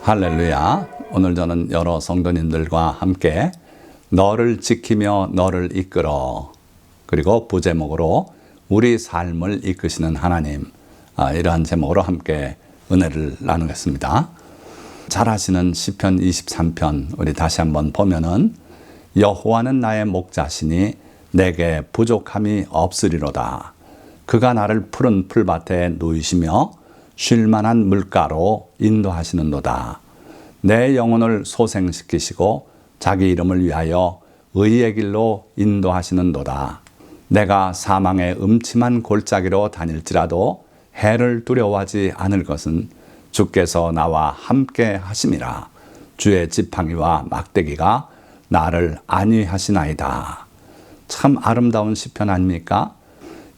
할렐루야. 오늘 저는 여러 성도님들과 함께 너를 지키며 너를 이끌어, 그리고 부제목으로 우리 삶을 이끄시는 하나님, 이러한 제목으로 함께 은혜를 나누겠습니다. 잘 아시는 시편 23편 우리 다시 한번 보면은 여호와는 나의 목자시니 내게 부족함이 없으리로다. 그가 나를 푸른 풀밭에 누이시며 쉴만한 물가로 인도하시는도다. 내 영혼을 소생시키시고 자기 이름을 위하여 의의 길로 인도하시는도다. 내가 사망의 음침한 골짜기로 다닐지라도 해를 두려워하지 않을 것은 주께서 나와 함께 하심이라. 주의 지팡이와 막대기가 나를 안위하시나이다. 참 아름다운 시편 아닙니까?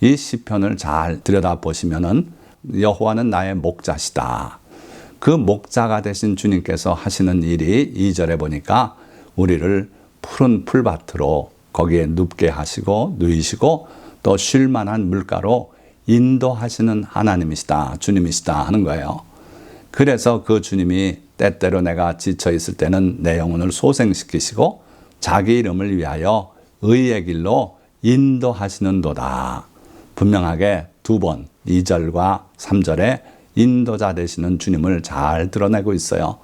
이 시편을 잘 들여다보시면은 여호와는 나의 목자시다. 그 목자가 되신 주님께서 하시는 일이 2절에 보니까 우리를 푸른 풀밭으로 거기에 눕게 하시고 누이시고 또 쉴만한 물가로 인도하시는 하나님이시다, 주님이시다 하는 거예요. 그래서 그 주님이 때때로 내가 지쳐 있을 때는 내 영혼을 소생시키시고 자기 이름을 위하여 의의 길로 인도하시는도다. 분명하게 두 번 2절과 3절에 인도자 되시는 주님을 잘 드러내고 있어요.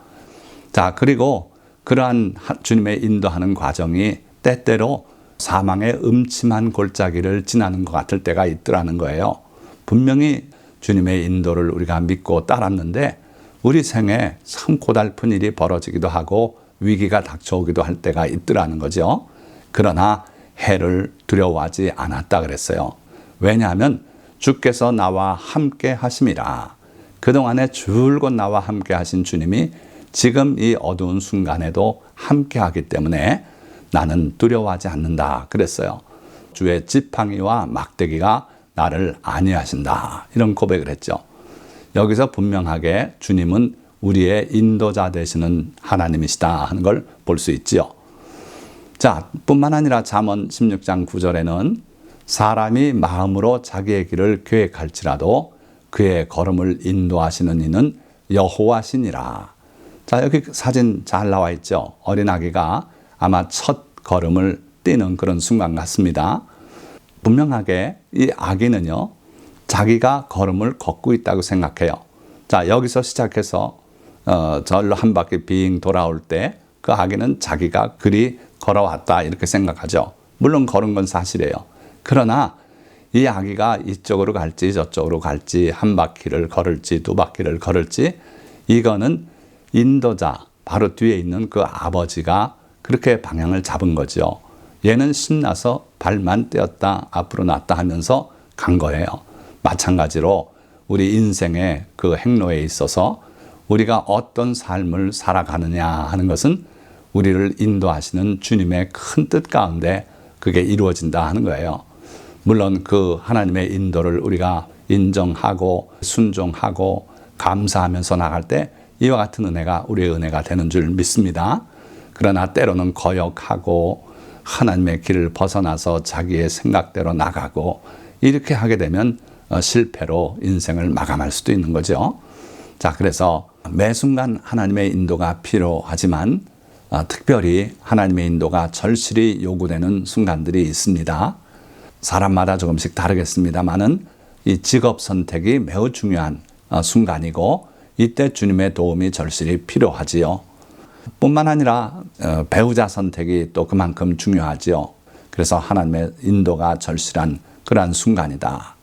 자, 그리고 그러한 주님의 인도하는 과정이 때때로 사망의 음침한 골짜기를 지나는 것 같을 때가 있더라는 거예요. 분명히 주님의 인도를 우리가 믿고 따랐는데 우리 생에 참 고달픈 일이 벌어지기도 하고 위기가 닥쳐오기도 할 때가 있더라는 거죠. 그러나 해를 두려워하지 않았다 그랬어요. 왜냐하면 주께서 나와 함께 하심이라. 그동안에 줄곧 나와 함께 하신 주님이 지금 이 어두운 순간에도 함께 하기 때문에 나는 두려워하지 않는다 그랬어요. 주의 지팡이와 막대기가 나를 안위하신다. 이런 고백을 했죠. 여기서 분명하게 주님은 우리의 인도자 되시는 하나님이시다 하는 걸 볼 수 있지요. 자, 뿐만 아니라 잠언 16장 9절에는 사람이 마음으로 자기의 길을 계획할지라도 그의 걸음을 인도하시는 이는 여호와시니라. 자, 여기 사진 잘 나와 있죠. 어린아기가 아마 첫 걸음을 뛰는 그런 순간 같습니다. 분명하게 이 아기는요, 자기가 걸음을 걷고 있다고 생각해요. 자, 여기서 시작해서 절로 한 바퀴 빙 돌아올 때 그 아기는 자기가 그리 걸어왔다 이렇게 생각하죠. 물론 걸은 건 사실이에요. 그러나 이 아기가 이쪽으로 갈지 저쪽으로 갈지 한 바퀴를 걸을지 두 바퀴를 걸을지 이거는 인도자 바로 뒤에 있는 그 아버지가 그렇게 방향을 잡은 거죠. 얘는 신나서 발만 떼었다 앞으로 놨다 하면서 간 거예요. 마찬가지로 우리 인생의 그 행로에 있어서 우리가 어떤 삶을 살아가느냐 하는 것은 우리를 인도하시는 주님의 큰 뜻 가운데 그게 이루어진다 하는 거예요. 물론 그 하나님의 인도를 우리가 인정하고 순종하고 감사하면서 나갈 때 이와 같은 은혜가 우리의 은혜가 되는 줄 믿습니다. 그러나 때로는 거역하고 하나님의 길을 벗어나서 자기의 생각대로 나가고 이렇게 하게 되면 실패로 인생을 마감할 수도 있는 거죠. 자, 그래서 매 순간 하나님의 인도가 필요하지만 특별히 하나님의 인도가 절실히 요구되는 순간들이 있습니다. 사람마다 조금씩 다르겠습니다만은 이 직업 선택이 매우 중요한 순간이고 이때 주님의 도움이 절실히 필요하지요. 뿐만 아니라 배우자 선택이 또 그만큼 중요하지요. 그래서 하나님의 인도가 절실한 그러한 순간이다.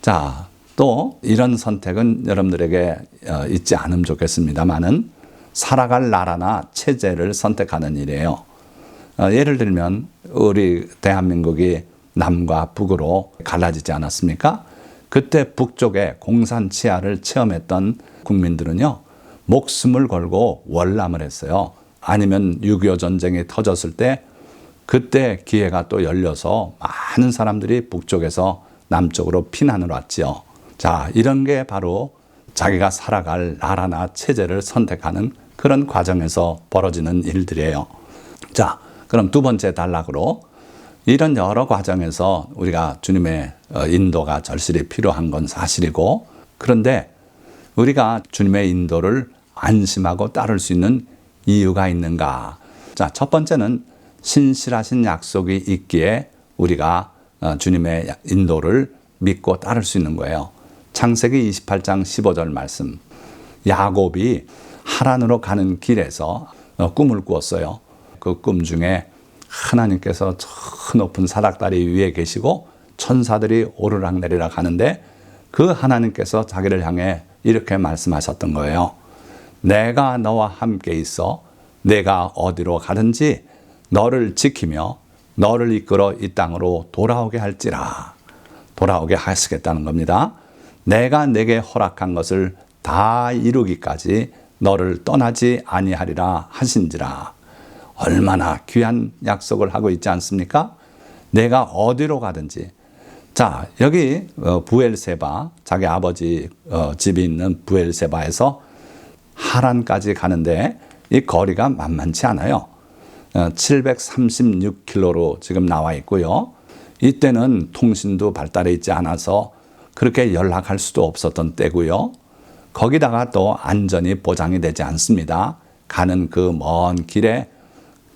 자, 또 이런 선택은 여러분들에게 있지 않으면 좋겠습니다만은 살아갈 나라나 체제를 선택하는 일이에요. 예를 들면 우리 대한민국이 남과 북으로 갈라지지 않았습니까? 그때 북쪽의 공산 치하를 체험했던 국민들은요, 목숨을 걸고 월남을 했어요. 아니면 6.25 전쟁이 터졌을 때 그때 기회가 또 열려서 많은 사람들이 북쪽에서 남쪽으로 피난을 왔지요. 자, 이런 게 바로 자기가 살아갈 나라나 체제를 선택하는 그런 과정에서 벌어지는 일들이에요. 자, 그럼 두 번째 단락으로 이런 여러 과정에서 우리가 주님의 인도가 절실히 필요한 건 사실이고, 그런데 우리가 주님의 인도를 안심하고 따를 수 있는 이유가 있는가? 자, 첫 번째는 신실하신 약속이 있기에 우리가 주님의 인도를 믿고 따를 수 있는 거예요. 창세기 28장 15절 말씀. 야곱이 하란으로 가는 길에서 꿈을 꾸었어요. 그 꿈 중에 하나님께서 저 높은 사닥다리 위에 계시고 천사들이 오르락내리락 하는데 그 하나님께서 자기를 향해 이렇게 말씀하셨던 거예요. 내가 너와 함께 있어 내가 어디로 가든지 너를 지키며 너를 이끌어 이 땅으로 돌아오게 할지라. 돌아오게 하시겠다는 겁니다. 내가 내게 허락한 것을 다 이루기까지 너를 떠나지 아니하리라 하신지라. 얼마나 귀한 약속을 하고 있지 않습니까? 내가 어디로 가든지. 자, 여기 부엘세바, 자기 아버지 집이 있는 부엘세바에서 하란까지 가는데 이 거리가 만만치 않아요. 736km로 지금 나와 있고요. 이때는 통신도 발달해 있지 않아서 그렇게 연락할 수도 없었던 때고요. 거기다가 또 안전이 보장이 되지 않습니다. 가는 그 먼 길에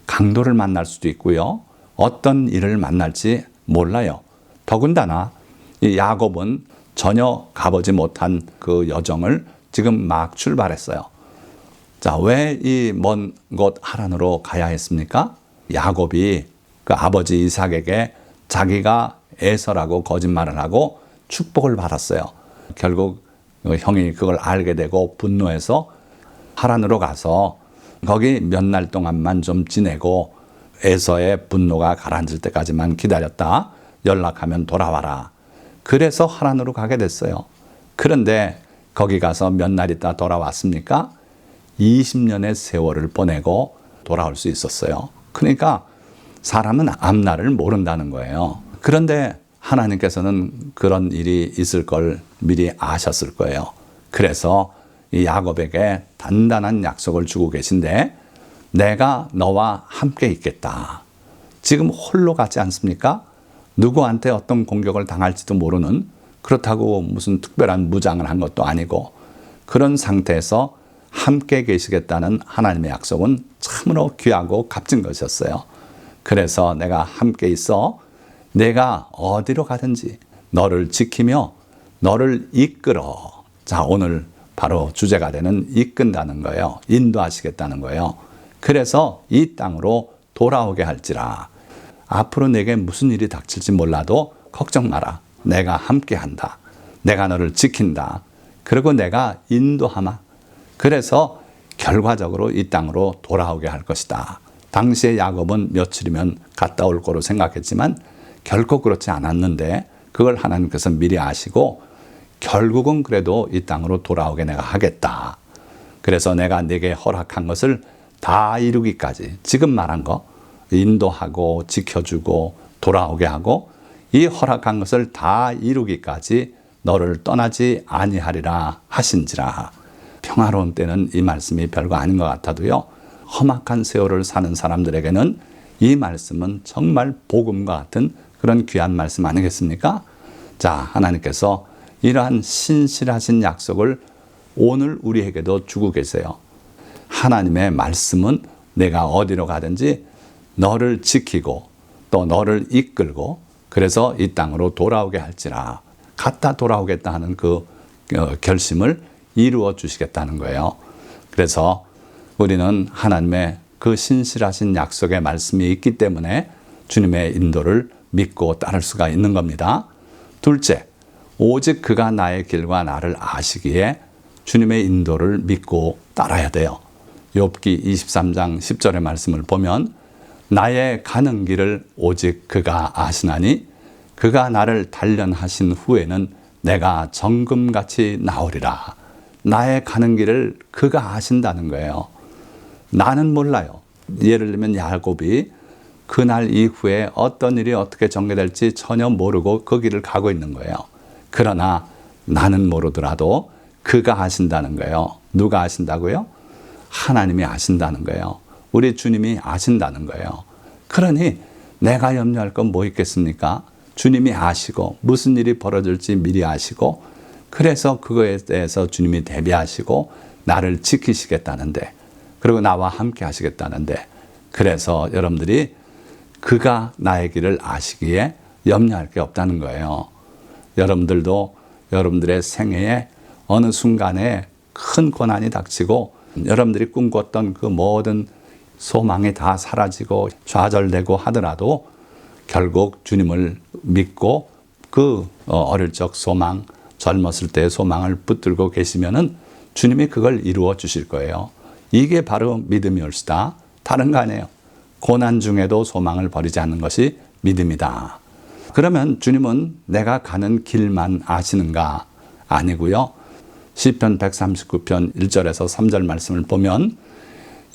강도를 만날 수도 있고요. 어떤 일을 만날지 몰라요. 더군다나 이 야곱은 전혀 가보지 못한 그 여정을 지금 막 출발했어요. 자, 왜 이 먼 곳 하란으로 가야 했습니까? 야곱이 그 아버지 이삭에게 자기가 에서라고 거짓말을 하고 축복을 받았어요. 결국 형이 그걸 알게 되고 분노해서 하란으로 가서 거기 몇 날 동안만 좀 지내고 에서의 분노가 가라앉을 때까지만 기다렸다. 연락하면 돌아와라. 그래서 하란으로 가게 됐어요. 그런데 거기 가서 몇 날 있다 돌아왔습니까? 20년의 세월을 보내고 돌아올 수 있었어요. 그러니까 사람은 앞날을 모른다는 거예요. 그런데 하나님께서는 그런 일이 있을 걸 미리 아셨을 거예요. 그래서 이 야곱에게 단단한 약속을 주고 계신데 내가 너와 함께 있겠다. 지금 홀로 가지 않습니까? 누구한테 어떤 공격을 당할지도 모르는, 그렇다고 무슨 특별한 무장을 한 것도 아니고 그런 상태에서 함께 계시겠다는 하나님의 약속은 참으로 귀하고 값진 것이었어요. 그래서 내가 함께 있어 내가 어디로 가든지 너를 지키며 너를 이끌어. 자, 오늘 바로 주제가 되는 이끈다는 거예요. 인도하시겠다는 거예요. 그래서 이 땅으로 돌아오게 할지라. 앞으로 내게 무슨 일이 닥칠지 몰라도 걱정 마라. 내가 함께 한다. 내가 너를 지킨다. 그리고 내가 인도하마. 그래서 결과적으로 이 땅으로 돌아오게 할 것이다. 당시에 야곱은 며칠이면 갔다 올 거로 생각했지만 결코 그렇지 않았는데 그걸 하나님께서 미리 아시고 결국은 그래도 이 땅으로 돌아오게 내가 하겠다. 그래서 내가 네게 허락한 것을 다 이루기까지, 지금 말한 거 인도하고 지켜주고 돌아오게 하고 이 허락한 것을 다 이루기까지 너를 떠나지 아니하리라 하신지라. 평화로운 때는 이 말씀이 별거 아닌 것 같아도요, 험악한 세월을 사는 사람들에게는 이 말씀은 정말 복음과 같은 그런 귀한 말씀 아니겠습니까? 자, 하나님께서 이러한 신실하신 약속을 오늘 우리에게도 주고 계세요. 하나님의 말씀은 내가 어디로 가든지 너를 지키고 또 너를 이끌고 그래서 이 땅으로 돌아오게 할지라. 갔다 돌아오겠다 하는 그 결심을 이루어 주시겠다는 거예요. 그래서 우리는 하나님의 그 신실하신 약속의 말씀이 있기 때문에 주님의 인도를 믿고 따를 수가 있는 겁니다. 둘째, 오직 그가 나의 길과 나를 아시기에 주님의 인도를 믿고 따라야 돼요. 욥기 23장 10절의 말씀을 보면 나의 가는 길을 오직 그가 아시나니 그가 나를 단련하신 후에는 내가 정금같이 나오리라. 나의 가는 길을 그가 아신다는 거예요. 나는 몰라요. 예를 들면 야곱이 그날 이후에 어떤 일이 어떻게 전개될지 전혀 모르고 그 길을 가고 있는 거예요. 그러나 나는 모르더라도 그가 아신다는 거예요. 누가 아신다고요? 하나님이 아신다는 거예요. 우리 주님이 아신다는 거예요. 그러니 내가 염려할 건 뭐 있겠습니까? 주님이 아시고 무슨 일이 벌어질지 미리 아시고 그래서 그거에 대해서 주님이 대비하시고 나를 지키시겠다는데, 그리고 나와 함께 하시겠다는데, 그래서 여러분들이 그가 나의 길을 아시기에 염려할 게 없다는 거예요. 여러분들도 여러분들의 생애에 어느 순간에 큰 고난이 닥치고 여러분들이 꿈꿨던 그 모든 소망이 다 사라지고 좌절되고 하더라도 결국 주님을 믿고 그 어릴 적 소망, 젊었을 때의 소망을 붙들고 계시면은 주님이 그걸 이루어 주실 거예요. 이게 바로 믿음이올시다. 다른 거 아니에요. 고난 중에도 소망을 버리지 않는 것이 믿음이다. 그러면 주님은 내가 가는 길만 아시는가? 아니고요. 시편 139편 1절에서 3절 말씀을 보면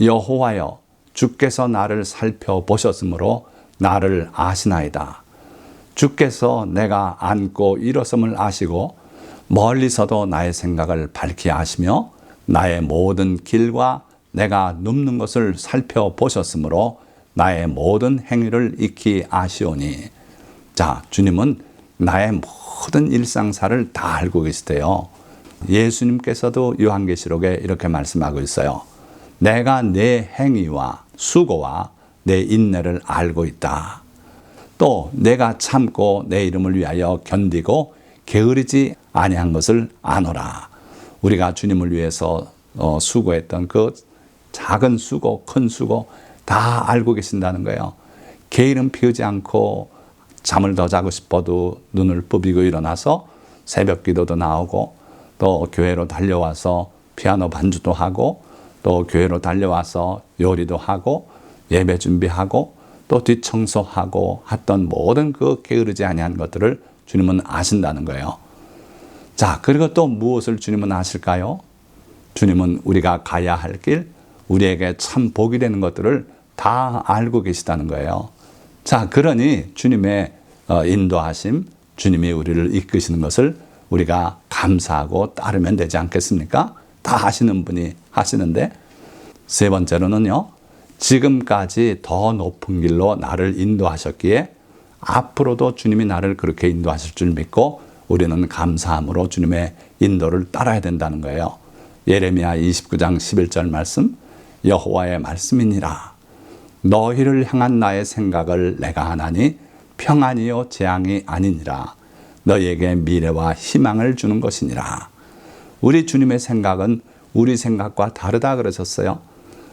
여호와여 주께서 나를 살펴보셨으므로 나를 아시나이다. 주께서 내가 앉고 일어섬을 아시고 멀리서도 나의 생각을 밝히 아시며 나의 모든 길과 내가 눕는 것을 살펴보셨으므로 나의 모든 행위를 익히 아시오니. 자, 주님은 나의 모든 일상사를 다 알고 계시대요. 예수님께서도 요한계시록에 이렇게 말씀하고 있어요. 내가 내 행위와 수고와 내 인내를 알고 있다. 또 내가 참고 내 이름을 위하여 견디고 게으르지 아니한 것을 아노라. 우리가 주님을 위해서 수고했던 그 작은 수고, 큰 수고 다 알고 계신다는 거예요. 게으름 피우지 않고 잠을 더 자고 싶어도 눈을 부비고 일어나서 새벽 기도도 나오고 또 교회로 달려와서 피아노 반주도 하고 또 교회로 달려와서 요리도 하고 예배 준비하고 또 뒷청소하고 했던 모든 그 게으르지 아니한 것들을 주님은 아신다는 거예요. 자, 그리고 또 무엇을 주님은 아실까요? 주님은 우리가 가야 할 길, 우리에게 참 복이 되는 것들을 다 알고 계시다는 거예요. 자, 그러니 주님의 인도하심, 주님이 우리를 이끄시는 것을 우리가 감사하고 따르면 되지 않겠습니까? 다 하시는 분이 하시는데, 세 번째로는요, 지금까지 더 높은 길로 나를 인도하셨기에 앞으로도 주님이 나를 그렇게 인도하실 줄 믿고 우리는 감사함으로 주님의 인도를 따라야 된다는 거예요. 예레미야 29장 11절 말씀, 여호와의 말씀이니라. 너희를 향한 나의 생각을 내가 하나니 평안이요 재앙이 아니니라. 너희에게 미래와 희망을 주는 것이니라. 우리 주님의 생각은 우리 생각과 다르다 그러셨어요.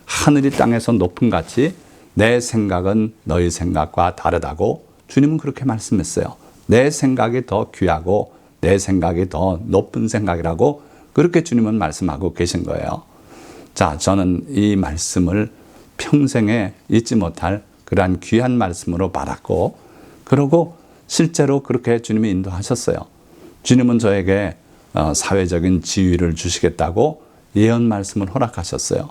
하늘이 땅에서 높음 같이 내 생각은 너희 생각과 다르다고 주님은 그렇게 말씀했어요. 내 생각이 더 귀하고 내 생각이 더 높은 생각이라고 그렇게 주님은 말씀하고 계신 거예요. 자, 저는 이 말씀을 평생에 잊지 못할 그러한 귀한 말씀으로 받았고, 그러고 실제로 그렇게 주님이 인도하셨어요. 주님은 저에게 사회적인 지위를 주시겠다고 예언 말씀을 허락하셨어요.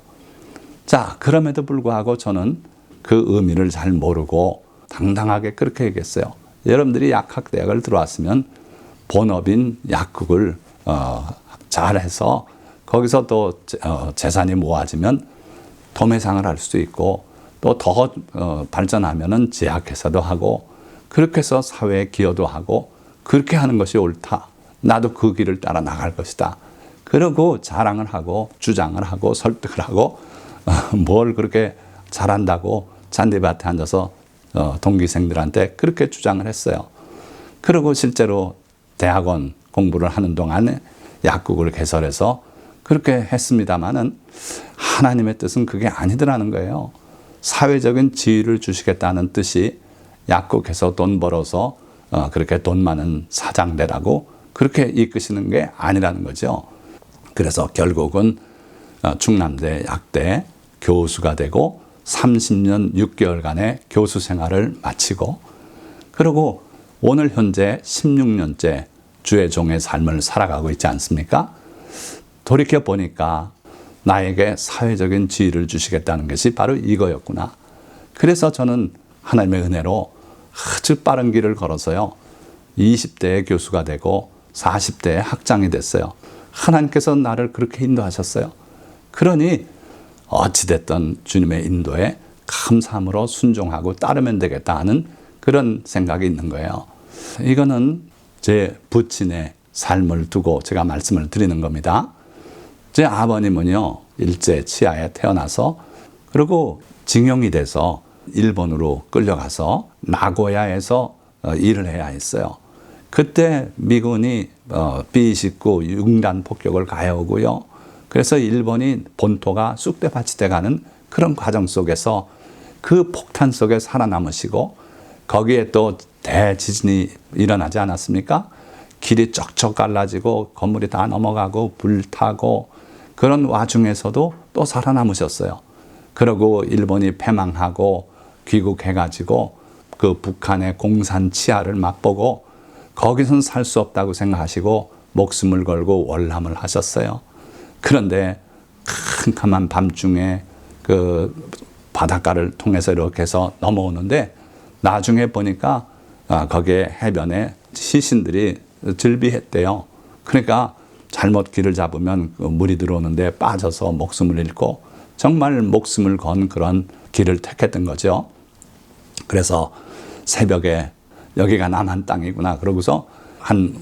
자, 그럼에도 불구하고 저는 그 의미를 잘 모르고 당당하게 그렇게 얘기했어요. 여러분들이 약학대학을 들어왔으면 본업인 약국을 잘해서 거기서 또 재산이 모아지면 도매상을 할 수도 있고 또 더 발전하면은 제약회사도 하고 그렇게 해서 사회에 기여도 하고 그렇게 하는 것이 옳다. 나도 그 길을 따라 나갈 것이다. 그러고 자랑을 하고 주장을 하고 설득을 하고 뭘 그렇게 잘한다고 잔디밭에 앉아서 동기생들한테 그렇게 주장을 했어요. 그리고 실제로 대학원 공부를 하는 동안에 약국을 개설해서 그렇게 했습니다마는 하나님의 뜻은 그게 아니더라는 거예요. 사회적인 지위를 주시겠다는 뜻이 약국에서 돈 벌어서 그렇게 돈 많은 사장 되라고 그렇게 이끄시는 게 아니라는 거죠. 그래서 결국은 충남대 약대 교수가 되고 30년 6개월간의 교수 생활을 마치고 그리고 오늘 현재 16년째 주의 종의 삶을 살아가고 있지 않습니까? 돌이켜 보니까 나에게 사회적인 지위를 주시겠다는 것이 바로 이거였구나. 그래서 저는 하나님의 은혜로 아주 빠른 길을 걸어서요. 20대의 교수가 되고 40대의 학장이 됐어요. 하나님께서 나를 그렇게 인도하셨어요. 그러니 어찌됐든 주님의 인도에 감사함으로 순종하고 따르면 되겠다 하는 그런 생각이 있는 거예요. 이거는 제 부친의 삶을 두고 제가 말씀을 드리는 겁니다. 제 아버님은요, 일제 치하에 태어나서 그리고 징용이 돼서 일본으로 끌려가서 나고야에서 일을 해야 했어요. 그때 미군이 B-29 융단 폭격을 가해오고요. 그래서 일본이 본토가 쑥대밭이 돼가는 그런 과정 속에서 그 폭탄 속에 살아남으시고 거기에 또 대지진이 일어나지 않았습니까? 길이 쩍쩍 갈라지고 건물이 다 넘어가고 불타고 그런 와중에서도 또 살아남으셨어요. 그러고 일본이 패망하고 귀국해가지고 그 북한의 공산 치하를 맛보고 거기선 살 수 없다고 생각하시고 목숨을 걸고 월남을 하셨어요. 그런데 캄캄한 밤중에 그 바닷가를 통해서 이렇게 해서 넘어오는데 나중에 보니까 거기에 해변에 시신들이 즐비했대요. 그러니까 잘못 길을 잡으면 물이 들어오는데 빠져서 목숨을 잃고 정말 목숨을 건 그런 길을 택했던 거죠. 그래서 새벽에 여기가 남한 땅이구나 그러고서 한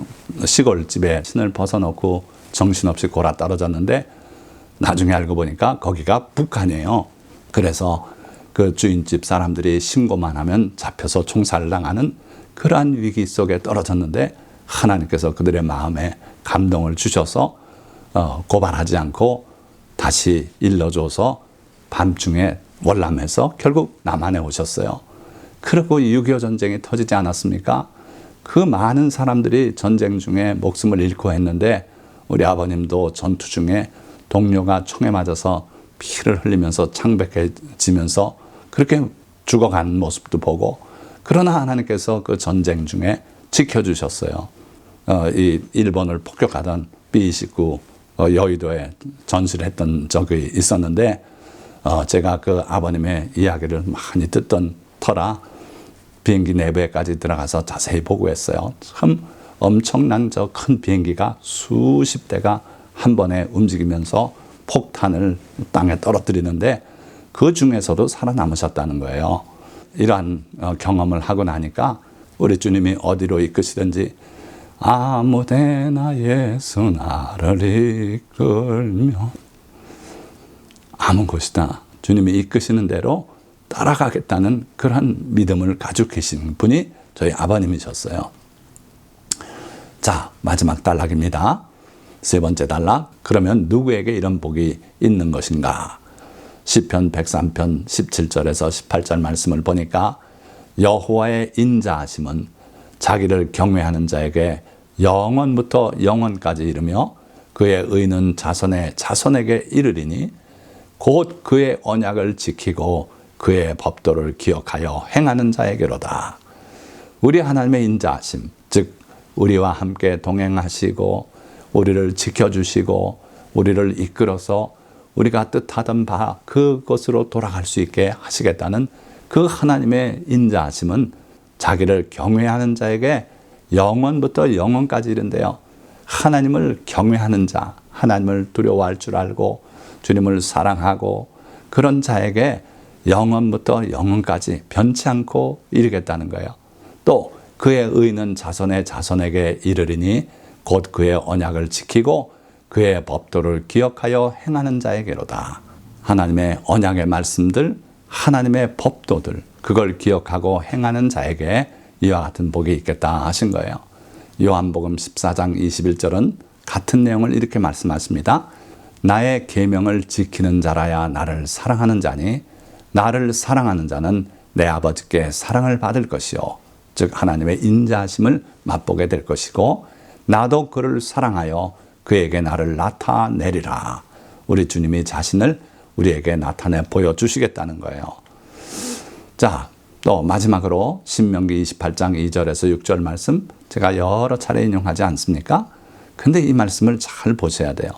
시골집에 신을 벗어놓고 정신없이 골아 떨어졌는데 나중에 알고 보니까 거기가 북한이에요. 그래서 그 주인집 사람들이 신고만 하면 잡혀서 총살당하는 그러한 위기 속에 떨어졌는데 하나님께서 그들의 마음에 감동을 주셔서 고발하지 않고 다시 일러줘서 밤중에 월남해서 결국 남한에 오셨어요. 그리고 6.25 전쟁이 터지지 않았습니까? 그 많은 사람들이 전쟁 중에 목숨을 잃고 했는데 우리 아버님도 전투 중에 동료가 총에 맞아서 피를 흘리면서 창백해지면서 그렇게 죽어간 모습도 보고 그러나 하나님께서 그 전쟁 중에 지켜주셨어요. 이 일본을 폭격하던 B-29 여의도에 전시를 했던 적이 있었는데 제가 그 아버님의 이야기를 많이 듣던 터라 비행기 내부에까지 들어가서 자세히 보고했어요. 참 엄청난 저 큰 비행기가 수십 대가 한 번에 움직이면서 폭탄을 땅에 떨어뜨리는데 그 중에서도 살아남으셨다는 거예요. 이러한 경험을 하고 나니까 우리 주님이 어디로 이끄시든지 아무데나 예수 나를 이끌며 아무 곳이다 주님이 이끄시는 대로 따라가겠다는 그런 믿음을 가지고 계신 분이 저희 아버님이셨어요. 자, 마지막 단락입니다. 세 번째 단락. 그러면 누구에게 이런 복이 있는 것인가? 시편 103편 17절에서 18절 말씀을 보니까 여호와의 인자하심은 자기를 경외하는 자에게 영원부터 영원까지 이르며 그의 의는 자손의 자손에게 이르리니 곧 그의 언약을 지키고 그의 법도를 기억하여 행하는 자에게로다. 우리 하나님의 인자하심, 즉 우리와 함께 동행하시고 우리를 지켜주시고 우리를 이끌어서 우리가 뜻하던 바 그것으로 돌아갈 수 있게 하시겠다는 그 하나님의 인자하심은 자기를 경외하는 자에게 영원부터 영원까지 이른대요. 하나님을 경외하는 자, 하나님을 두려워할 줄 알고 주님을 사랑하고 그런 자에게 영원부터 영원까지 변치 않고 이르겠다는 거예요. 또 그의 의는 자손의 자손에게 이르리니 곧 그의 언약을 지키고 그의 법도를 기억하여 행하는 자에게로다. 하나님의 언약의 말씀들, 하나님의 법도들, 그걸 기억하고 행하는 자에게 이와 같은 복이 있겠다 하신 거예요. 요한복음 14장 21절은 같은 내용을 이렇게 말씀하십니다. 나의 계명을 지키는 자라야 나를 사랑하는 자니 나를 사랑하는 자는 내 아버지께 사랑을 받을 것이요. 즉 하나님의 인자하심을 맛보게 될 것이고 나도 그를 사랑하여 그에게 나를 나타내리라. 우리 주님이 자신을 우리에게 나타내 보여주시겠다는 거예요. 자, 또 마지막으로 신명기 28장 2절에서 6절 말씀 제가 여러 차례 인용하지 않습니까? 근데 이 말씀을 잘 보셔야 돼요.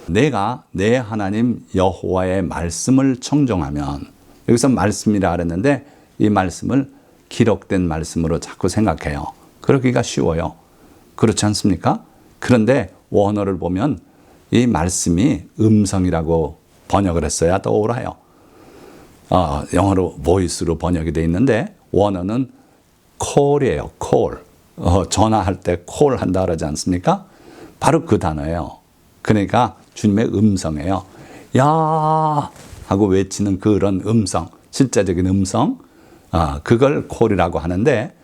내가 내 하나님 여호와의 말씀을 청종하면, 여기서 말씀이라 그랬는데 이 말씀을 기록된 말씀으로 자꾸 생각해요. 그러기가 쉬워요. 그렇지 않습니까? 그런데 원어를 보면 이 말씀이 음성이라고 번역을 했어야 더 옳아요. 영어로 voice로 번역이 되어 있는데 원어는 call이에요. call. 전화할 때 call 한다 그러지 않습니까? 바로 그 단어예요. 그러니까 주님의 음성이에요. 야 하고 외치는 그런 음성, 실제적인 음성, 그걸 콜이라고 하는데,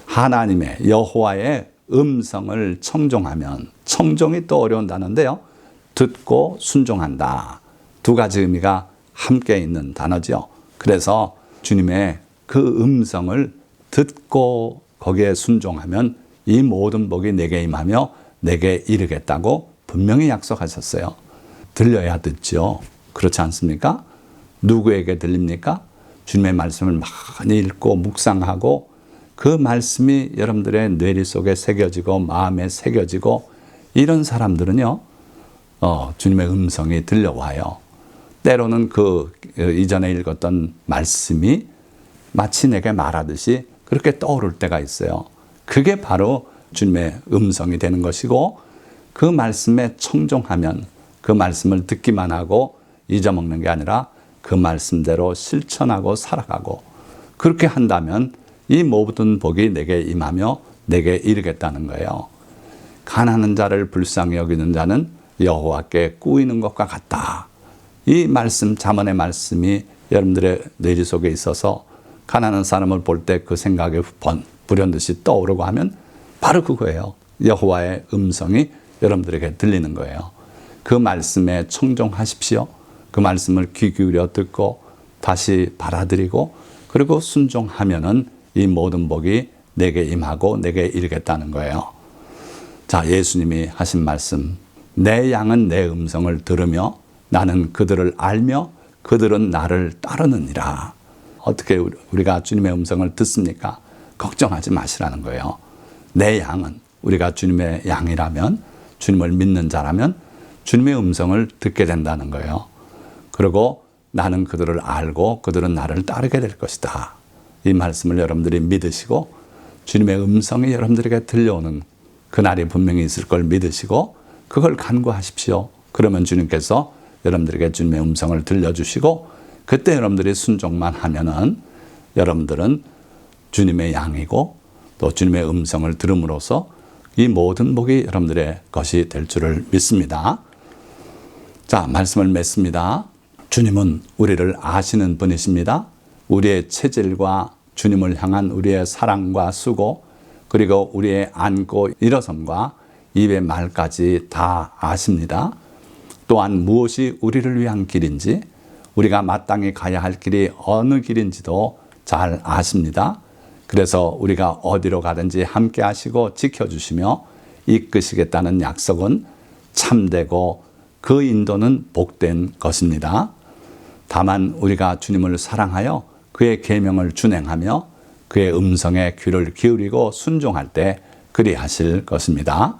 하나님의 여호와의 음성을 청종하면, 청종이 또 어려운 단어인데요, 듣고 순종한다. 두 가지 의미가 함께 있는 단어죠. 그래서 주님의 그 음성을 듣고 거기에 순종하면 이 모든 복이 내게 임하며 내게 이르겠다고 분명히 약속하셨어요. 들려야 듣죠. 그렇지 않습니까? 누구에게 들립니까? 주님의 말씀을 많이 읽고 묵상하고 그 말씀이 여러분들의 뇌리 속에 새겨지고 마음에 새겨지고 이런 사람들은요, 주님의 음성이 들려와요. 때로는 그 이전에 읽었던 말씀이 마치 내게 말하듯이 그렇게 떠오를 때가 있어요. 그게 바로 주님의 음성이 되는 것이고, 그 말씀에 청종하면 그 말씀을 듣기만 하고 잊어먹는 게 아니라 그 말씀대로 실천하고 살아가고, 그렇게 한다면 이 모든 복이 내게 임하며 내게 이르겠다는 거예요. 가난한 자를 불쌍히 여기는 자는 여호와께 꾸이는 것과 같다. 이 말씀, 잠언의 말씀이 여러분들의 뇌리 속에 있어서 가난한 사람을 볼 때 그 생각이 불현듯이 떠오르고 하면 바로 그거예요. 여호와의 음성이 여러분들에게 들리는 거예요. 그 말씀에 청종하십시오. 그 말씀을 귀 기울여 듣고 다시 받아들이고 그리고 순종하면은 이 모든 복이 내게 임하고 내게 이르겠다는 거예요. 자, 예수님이 하신 말씀, 내 양은 내 음성을 들으며 나는 그들을 알며 그들은 나를 따르느니라. 어떻게 우리가 주님의 음성을 듣습니까? 걱정하지 마시라는 거예요. 내 양은, 우리가 주님의 양이라면, 주님을 믿는 자라면 주님의 음성을 듣게 된다는 거예요. 그리고 나는 그들을 알고 그들은 나를 따르게 될 것이다. 이 말씀을 여러분들이 믿으시고 주님의 음성이 여러분들에게 들려오는 그날이 분명히 있을 걸 믿으시고 그걸 간구하십시오. 그러면 주님께서 여러분들에게 주님의 음성을 들려주시고 그때 여러분들이 순종만 하면은 여러분들은 주님의 양이고 또 주님의 음성을 들음으로써 이 모든 복이 여러분들의 것이 될 줄을 믿습니다. 자, 말씀을 맺습니다. 주님은 우리를 아시는 분이십니다. 우리의 체질과 주님을 향한 우리의 사랑과 수고, 그리고 우리의 앉고 일어섬과 입의 말까지 다 아십니다. 또한 무엇이 우리를 위한 길인지, 우리가 마땅히 가야 할 길이 어느 길인지도 잘 아십니다. 그래서 우리가 어디로 가든지 함께 하시고 지켜주시며 이끄시겠다는 약속은 참되고 그 인도는 복된 것입니다. 다만 우리가 주님을 사랑하여 그의 계명을 준행하며 그의 음성에 귀를 기울이고 순종할 때 그리하실 것입니다.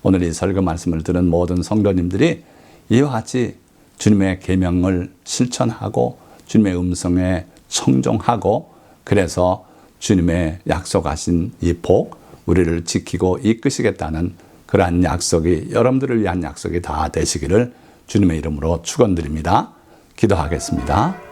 오늘 이 설교 말씀을 들은 모든 성도님들이 이와 같이 주님의 계명을 실천하고 주님의 음성에 청종하고 그래서 주님의 약속하신 이 복, 우리를 지키고 이끄시겠다는 그러한 약속이 여러분들을 위한 약속이 다 되시기를 주님의 이름으로 축원드립니다. 기도하겠습니다.